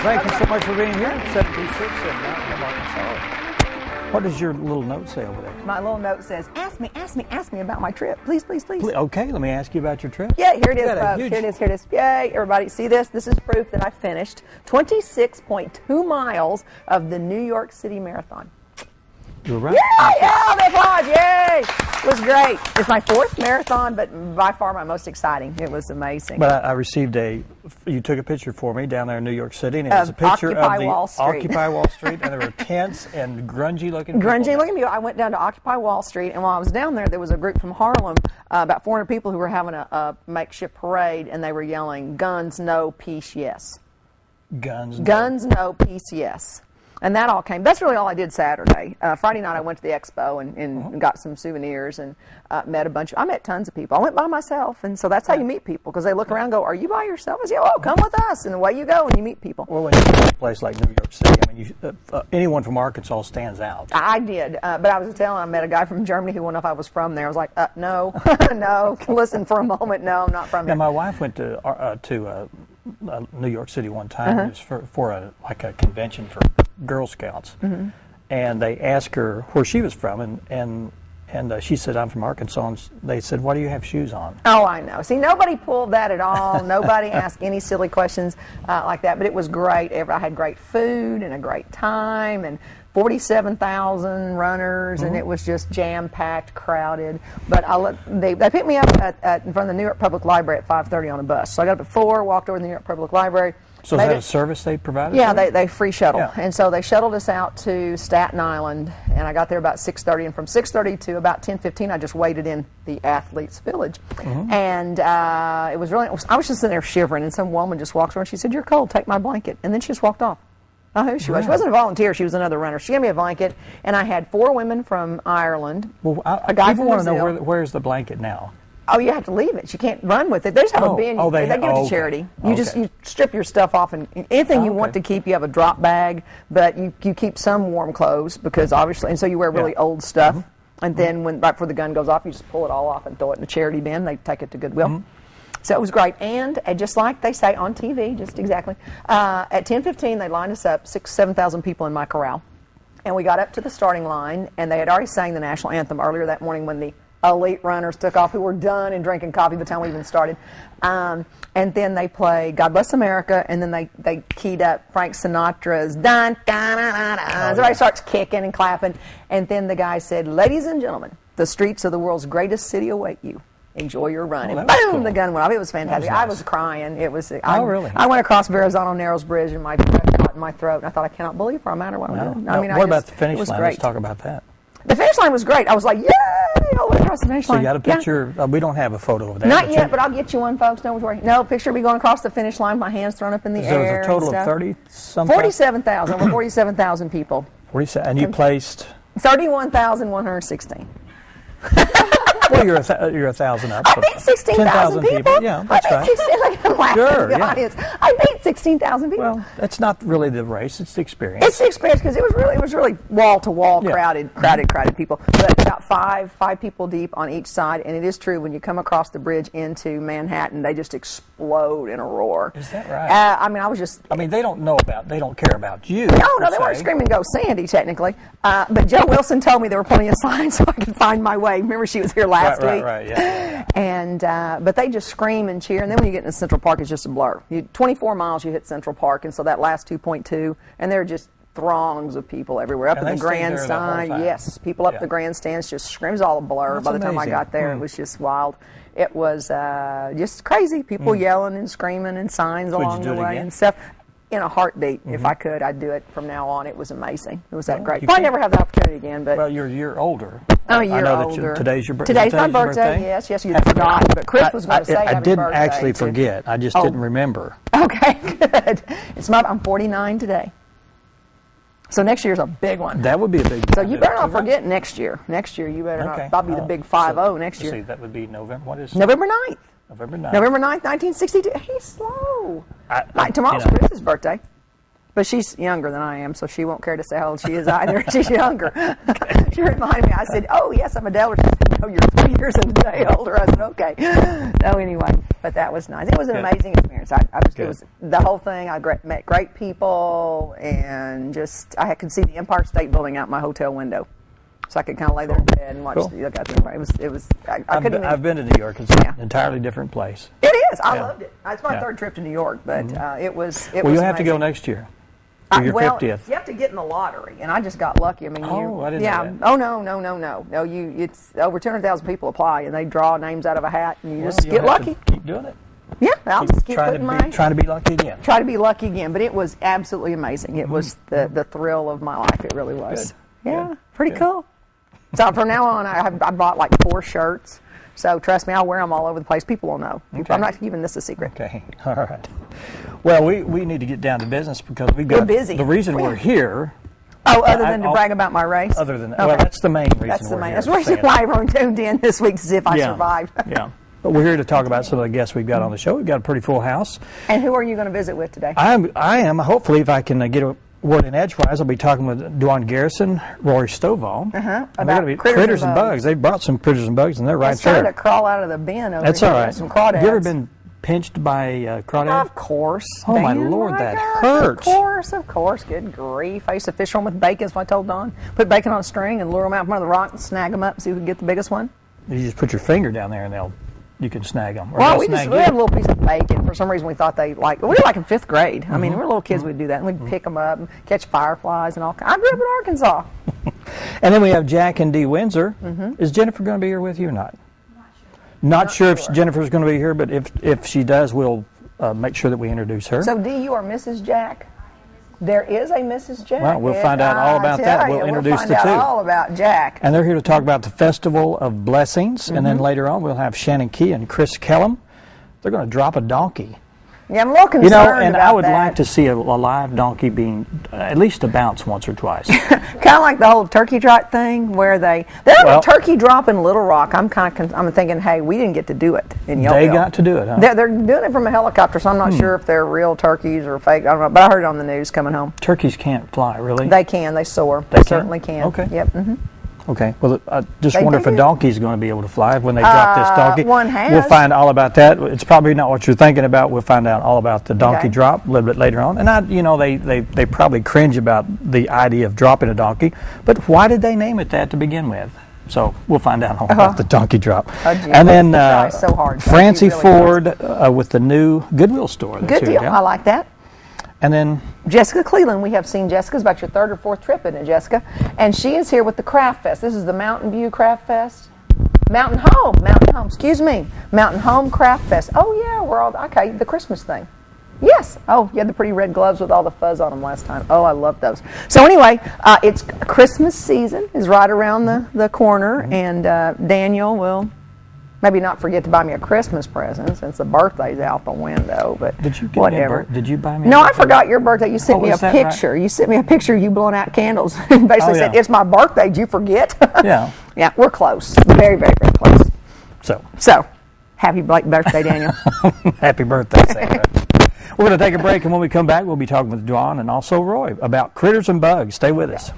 Thank you so much for being here at 726 in Mountain, Arkansas. What does your little note say over there? My little note says, ask me about my trip. Please, please, please. Okay, let me ask you about your trip. Yeah, here it is, folks. Here it is, here it is. Yay, everybody, see this? This is proof that I finished 26.2 miles of the New York City Marathon. You're right. Yeah, the applause, yay! It was great. It's my 4th marathon, but by far my most exciting. It was amazing. But I received you took a picture for me down there in New York City, and it was a picture of the Occupy Wall Street, and there were tents and grungy-looking people. Grungy-looking people. I went down to Occupy Wall Street, and while I was down there was a group from Harlem, about 400 people who were having a makeshift parade, and they were yelling, "Guns, no, peace, yes." Guns, no, peace, yes. And that all came. That's really all I did Saturday. Friday night I went to the expo and got some souvenirs and I met tons of people. I went by myself, and so that's how you meet people, because they look around and go, "Are you by yourself?" I say, "Oh, come with us," and away you go and you meet people. Well, when you go to a place like New York City, I mean, anyone from Arkansas stands out. I did, but I was telling, I met a guy from Germany who wanted to know if I was from there. I was like, no, no, listen for a moment, no, I'm not from here. Now, my wife went to New York City one time. It was for a convention for Girl Scouts, and they asked her where she was from, and she said, "I'm from Arkansas." And they said, "Why do you have shoes on?" Oh, I know. See, nobody pulled that at all. Nobody asked any silly questions like that. But it was great. I had great food and a great time, and 47,000 runners, and it was just jam-packed, crowded. But they picked me up in front of the New York Public Library at 5:30 on a bus. So I got up at 4, walked over to the New York Public Library. So is that a service they provided? Yeah, they free shuttle. Yeah. And so they shuttled us out to Staten Island, and I got there about 6:30, and from 6:30 to about 10:15, I just waited in the Athletes Village. And it was really, I was just sitting there shivering, and some woman just walked over, and she said, "You're cold, take my blanket." And then she just walked off. I don't know who she was. She wasn't a volunteer. She was another runner. She gave me a blanket, and I had 4 women from Ireland. Well, a guy people from want to Brazil. know where's the blanket now? Oh, you have to leave it. You can't run with it. They just have a bin. They give it to charity. You strip your stuff off, and anything you want to keep, you have a drop bag, but you keep some warm clothes, because obviously, and so you wear really old stuff. And then right before the gun goes off, you just pull it all off and throw it in the charity bin. They take it to Goodwill. So it was great. And just like they say on TV, just exactly, at 10:15, they lined us up, 6,000 to 7,000 people in my corral. And we got up to the starting line, and they had already sang the national anthem earlier that morning when the elite runners took off, who were done and drinking coffee by the time we even started. And then they played God Bless America, and then they keyed up Frank Sinatra's dun, dun, dun, dun, dun. Everybody starts kicking and clapping. And then the guy said, "Ladies and gentlemen, the streets of the world's greatest city await you. Enjoy your run." And boom, cool. The gun went off. It was fantastic. I was crying. It was. Really? I went across Verrazano Narrows Bridge, and my breath caught in my throat. And I thought, I cannot believe for a matter what I'm doing. What about the finish line? Let's talk about that. The finish line was great. I was like, yay! All the way across the finish line. So you got a picture. We don't have a photo of that. Not yet, but I'll get you one, folks. Don't worry. No picture of me going across the finish line, my hands thrown up in the air. There was a total of 30-something? 47,000. Over 47,000 people. 47, and you placed? 31,116. Well, you're 1,000 up. I beat 16,000 people. Yeah, that's right. I beat 16,000 people. Well, that's not really the race; it's the experience. It's the experience, because it was really wall to wall, crowded people. But about five people deep on each side. And it is true, when you come across the bridge into Manhattan, they just explode in a roar. Is that right? They don't care about you. No, they weren't screaming "Go Sandy," technically. But Joe Wilson told me there were plenty of signs so I could find my way. Remember, she was here last week. Right, yeah. And but they just scream and cheer, and then when you get into Central Park, it's just a blur. 24 miles, you hit Central Park, and so that last 2.2, and there are just throngs of people everywhere up in the grandstand. Yes, people up the grandstands, just screams, all a blur. By the time I got there, it was just wild. It was just crazy. People yelling and screaming and signs along the way and stuff. In a heartbeat, if I could, I'd do it from now on. It was amazing. It was that great. Probably never have the opportunity again, but you're a year older. I'm a year I know older. That today's your birthday. Today's my birthday. Yes, you forgot. But Chris was going to say happy I didn't birthday actually forget. I just didn't remember. Okay, good. I'm 49 today. So next year's a big one. That would be a big. So you better not forget next year. Next year you better not. That'll be the big 5-0 next year. See, that would be November. What is November 9th? November 9th. November 9th, 1962. He's slow. Tomorrow's Chris's birthday. But she's younger than I am, so she won't care to say how old she is either. She's younger. She reminded me. I said, "Oh yes, I'm Adele." She said, "No, you're 3 years and a day older." I said, "Okay." No, anyway, but that was nice. It was an amazing experience. It was the whole thing. I met great people, and just I could see the Empire State Building out my hotel window, so I could kind of lay there in bed and watch. Look out the Empire. It was. I've been to New York. It's an entirely different place. It is. I loved it. It's my third trip to New York, but it was. Well, you'll have to go next year. Your 50th. You have to get in the lottery, and I just got lucky. I mean, I didn't know that. Oh no. No, it's over 200,000 people apply, and they draw names out of a hat, and you just get lucky. Keep doing it. Yeah, I'll just keep putting trying to be lucky again. Try to be lucky again, but it was absolutely amazing. It was the thrill of my life. It really was. Good. Yeah, pretty cool. So from now on, I bought like 4 shirts. So trust me, I'll wear them all over the place. People will know. Okay. I'm not keeping this a secret. Okay, all right. Well, we need to get down to business because we're busy. The reason we're here. Oh, other than to brag about my race? Other than well, that's the main reason. That's the main. That's why everyone tuned in this week to see if I survived. Yeah. But we're here to talk about some of the guests we've got on the show. We've got a pretty full house. And who are you going to visit with today? I am. Hopefully, if I can get a word in edgewise, I'll be talking with Dwan Garrison, Rory Stovall. About critters and bugs. They brought some critters and bugs, and they're right there. Starting to crawl out of the bin over That's here. all right. Some crawdads. Have you ever been pinched by crawdads? Of course. Oh, my Lord, that hurts. Of course. Good grief. I used to fish them with bacon, so I told Don. Put bacon on a string and lure them out from under the rock and snag them up, see if we can get the biggest one. You just put your finger down there, and you can snag them. Well, we had a little piece of bacon. For some reason, we thought they liked. We were like in 5th grade. I mean, we were little kids. We'd do that, and we'd pick them up and catch fireflies and all kinds. I grew up in Arkansas. And then we have Jack and Dee Windsor. Is Jennifer going to be here with you or not? Not sure if Jennifer's going to be here, but if she does, we'll make sure that we introduce her. So, Dee, you are Mrs. Jack. There is a Mrs. Jack. Well, we'll find out all about that. We'll introduce the two. We'll find out all about Jack. And they're here to talk about the Festival of Blessings. And then later on, we'll have Shannon Key and Chris Kellum. They're going to drop a donkey. Yeah, I'm a little concerned about that. And I would like to see a live donkey being at least a bounce once or twice. Kind of like the whole turkey trot thing, where they're having a turkey drop in Little Rock. I'm thinking, hey, we didn't get to do it in Yellville. They got to do it, huh? They're doing it from a helicopter, so I'm not sure if they're real turkeys or fake. I don't know, but I heard it on the news coming home. Turkeys can't fly, really? They can. They soar. They certainly can. Okay. Yep. Okay. Well, I just wonder if a donkey is going to be able to fly when they drop this donkey. One has. We'll find all about that. It's probably not what you're thinking about. We'll find out all about the donkey drop a little bit later on. And they probably cringe about the idea of dropping a donkey. But why did they name it that to begin with? So we'll find out all about the donkey drop. And then Francie Ford with the new Goodwill store. Good deal. I like that. And then Jessica Cleland, we have seen Jessica's about your 3rd or 4th trip, isn't it, Jessica? And she is here with the Craft Fest. This is the Mountain View Craft Fest. Mountain Home, excuse me. Mountain Home Craft Fest. Oh, yeah, the Christmas thing. Yes. Oh, you had the pretty red gloves with all the fuzz on them last time. Oh, I love those. So anyway, it's Christmas season is right around the corner, and Daniel will maybe not forget to buy me a Christmas present since the birthday's out the window, but whatever. Did you buy me? No, I forgot your birthday. You sent me a picture. Right? You sent me a picture of you blowing out candles and basically said, "It's my birthday. Did you forget?" Yeah. Yeah, we're close. Very, very, very close. So, happy birthday, Daniel. Happy birthday, Santa. We're going to take a break, and when we come back, we'll be talking with Dwan and also Roy about critters and bugs. Stay with us.